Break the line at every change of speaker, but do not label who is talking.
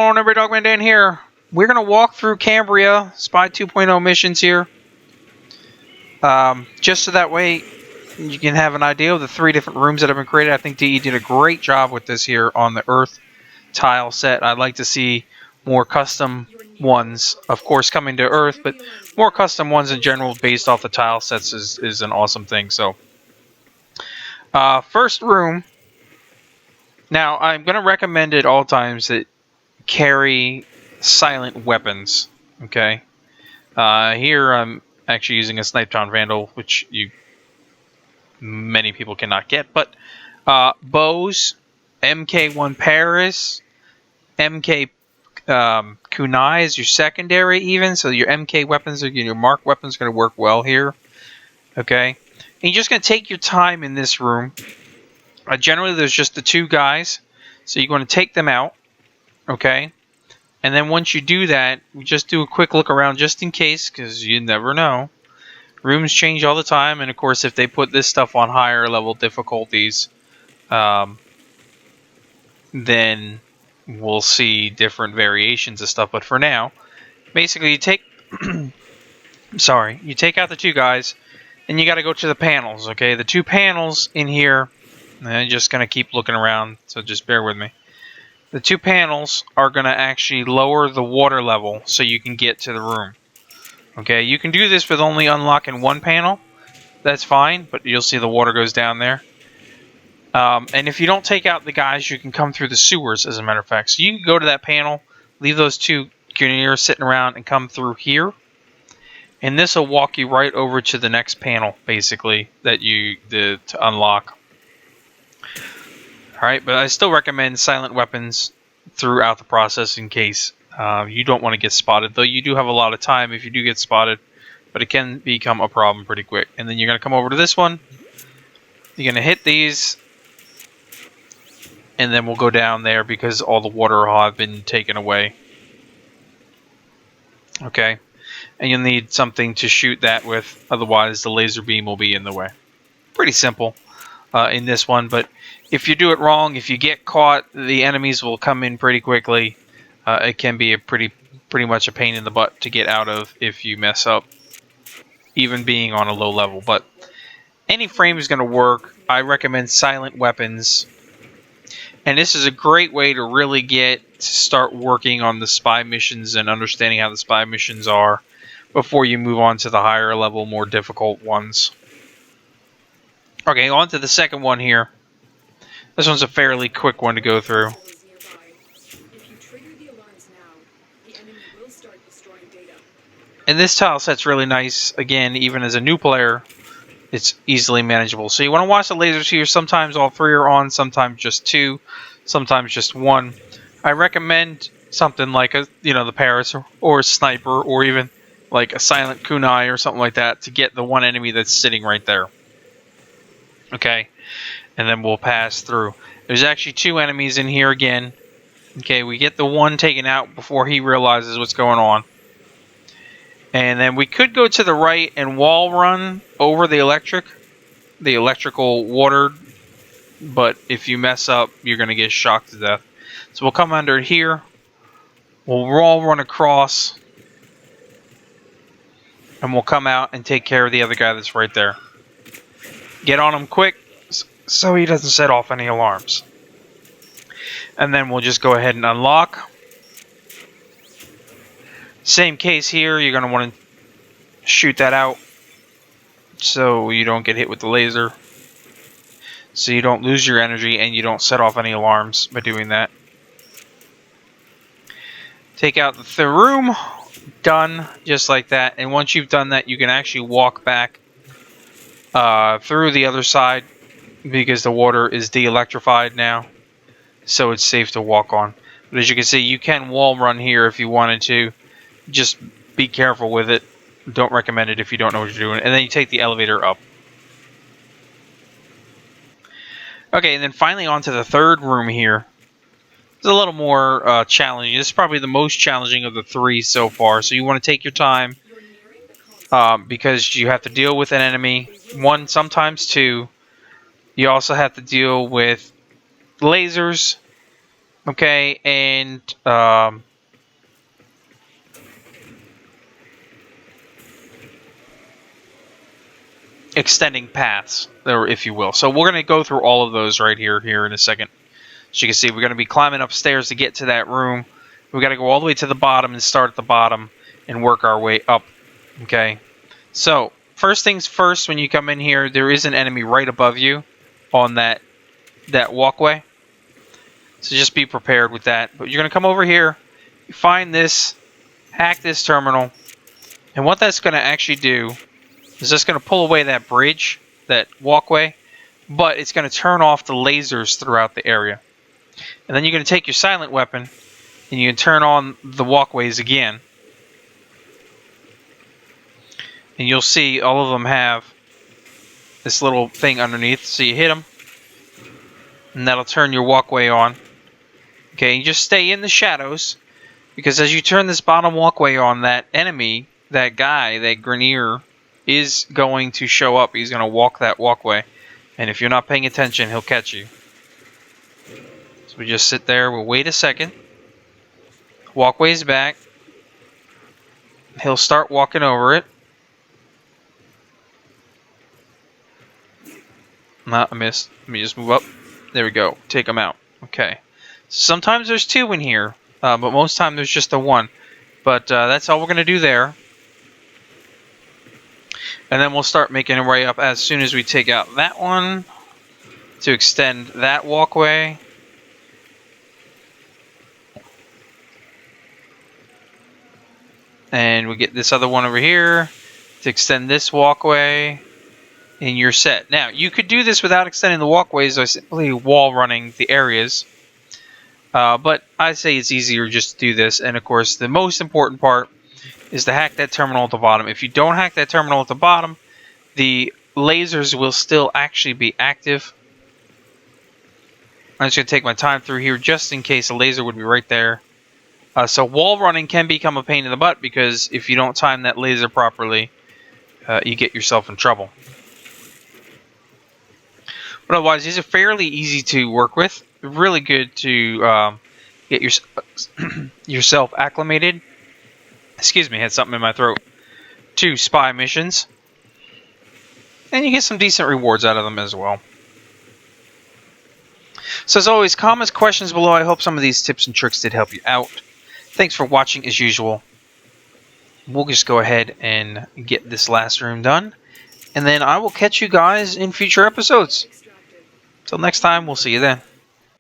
on, everybody? Dogman Dan here. We're going to walk through Cambria, Spy 2.0 missions here. Just so that way you can have an idea of the 3 different rooms that have been created. I think DE did a great job with this here on the Earth tile set. I'd like to see more custom ones, of course, coming to Earth, but more custom ones in general based off the tile sets is an awesome thing. So, first room. Now, I'm going to recommend at all times that carry silent weapons. Okay. Here I'm actually using a Snipe Down Vandal, which many people cannot get. But bows, MK1 Paris, MK Kunai is your secondary even. So your MK weapons, or your mark weapons, are going to work well here. Okay. And you're just going to take your time in this room. Generally, there's just the 2 guys. So you're going to take them out. Okay. And then once you do that, we just do a quick look around just in case, because you never know. Rooms change all the time, and of course if they put this stuff on higher level difficulties, then we'll see different variations of stuff. But for now, basically you take you take out the 2 guys, and you got to go to the panels. Okay, the 2 panels in here, and I'm just going to keep looking around, so just bear with me. The 2 panels are going to actually lower the water level so you can get to the room. Okay, you can do this with only unlocking 1 panel. That's fine, but you'll see the water goes down there. And if you don't take out the guys, you can come through the sewers, as a matter of fact. So you can go to that panel, leave those 2 Guerniers sitting around, and come through here. And this will walk you right over to the next panel, basically, that to unlock. Alright, but I still recommend silent weapons throughout the process in case you don't want to get spotted. Though you do have a lot of time if you do get spotted, but it can become a problem pretty quick. And then you're going to come over to this one. You're going to hit these. And then we'll go down there because all the water will have been taken away. Okay. And you'll need something to shoot that with. Otherwise, the laser beam will be in the way. Pretty simple in this one, but if you do it wrong, if you get caught, the enemies will come in pretty quickly. It can be pretty much a pain in the butt to get out of if you mess up, even being on a low level. But any frame is going to work. I recommend silent weapons. And this is a great way to really start working on the spy missions and understanding how the spy missions are before you move on to the higher level, more difficult ones. Okay, on to the second one here. This one's a fairly quick one to go through. And this tile set's really nice. Again, even as a new player, it's easily manageable. So you want to watch the lasers here. Sometimes all 3 are on, sometimes just 2, sometimes just 1. I recommend something like the Paris or a sniper, or even like a silent kunai or something like that to get the 1 enemy that's sitting right there. Okay, and then we'll pass through. There's actually 2 enemies in here again. Okay, we get the 1 taken out before he realizes what's going on. And then we could go to the right and wall run over the electrical water. But if you mess up, you're going to get shocked to death. So we'll come under here. We'll wall run across. And we'll come out and take care of the other guy that's right there. Get on him quick so he doesn't set off any alarms. And then we'll just go ahead and unlock. Same case here, you're going to want to shoot that out so you don't get hit with the laser. So you don't lose your energy and you don't set off any alarms by doing that. Take out the room. Done, just like that. And once you've done that, you can actually walk back through the other side because the water is de-electrified now, so it's safe to walk on. But as you can see, you can wall run here if you wanted to. Just be careful with it. Don't recommend it if you don't know what you're doing. And then you take the elevator up. Okay, and then finally on to the third room here. It's a little more challenging. This is probably the most challenging of the 3 so far. So you want to take your time because you have to deal with an enemy. 1, sometimes 2. You also have to deal with lasers. Okay, and extending paths, or if you will. So we're going to go through all of those right here in a second. So you can see we're going to be climbing upstairs to get to that room. We got to go all the way to the bottom and start at the bottom and work our way up. Okay. So first things first, when you come in here, there is an enemy right above you on that walkway. So just be prepared with that. But you're going to come over here, you find this, hack this terminal, and what that's going to actually do is just going to pull away that bridge, that walkway, but it's going to turn off the lasers throughout the area. And then you're going to take your silent weapon and you can turn on the walkways again. And you'll see all of them have this little thing underneath. So you hit them and that'll turn your walkway on. Okay, you just stay in the shadows, because as you turn this bottom walkway on, that enemy, that guy, that Grenier, is going to show up. He's going to walk that walkway. And if you're not paying attention, he'll catch you. So we just sit there, we'll wait a second. Walkway's back. He'll start walking over it. Nah, I missed. Let me just move up. There we go. Take him out. Okay. Sometimes there's two in here, but most time there's just the one. But that's all we're going to do there. And then we'll start making our way up as soon as we take out that one to extend that walkway. And we get this other one over here to extend this walkway. And you're set. Now, you could do this without extending the walkways by simply wall running the areas. But I say it's easier just to do this. And of course, the most important part is to hack that terminal at the bottom. If you don't hack that terminal at the bottom, the lasers will still actually be active. I'm just going to take my time through here just in case a laser would be right there. So wall running can become a pain in the butt, because if you don't time that laser properly, you get yourself in trouble. But otherwise, these are fairly easy to work with. Really good to get yourself acclimated. Excuse me, I had something in my throat. To spy missions. And you get some decent rewards out of them as well. So as always, comments, questions below. I hope some of these tips and tricks did help you out. Thanks for watching as usual. We'll just go ahead and get this last room done. And then I will catch you guys in future episodes. Till next time, we'll see you then.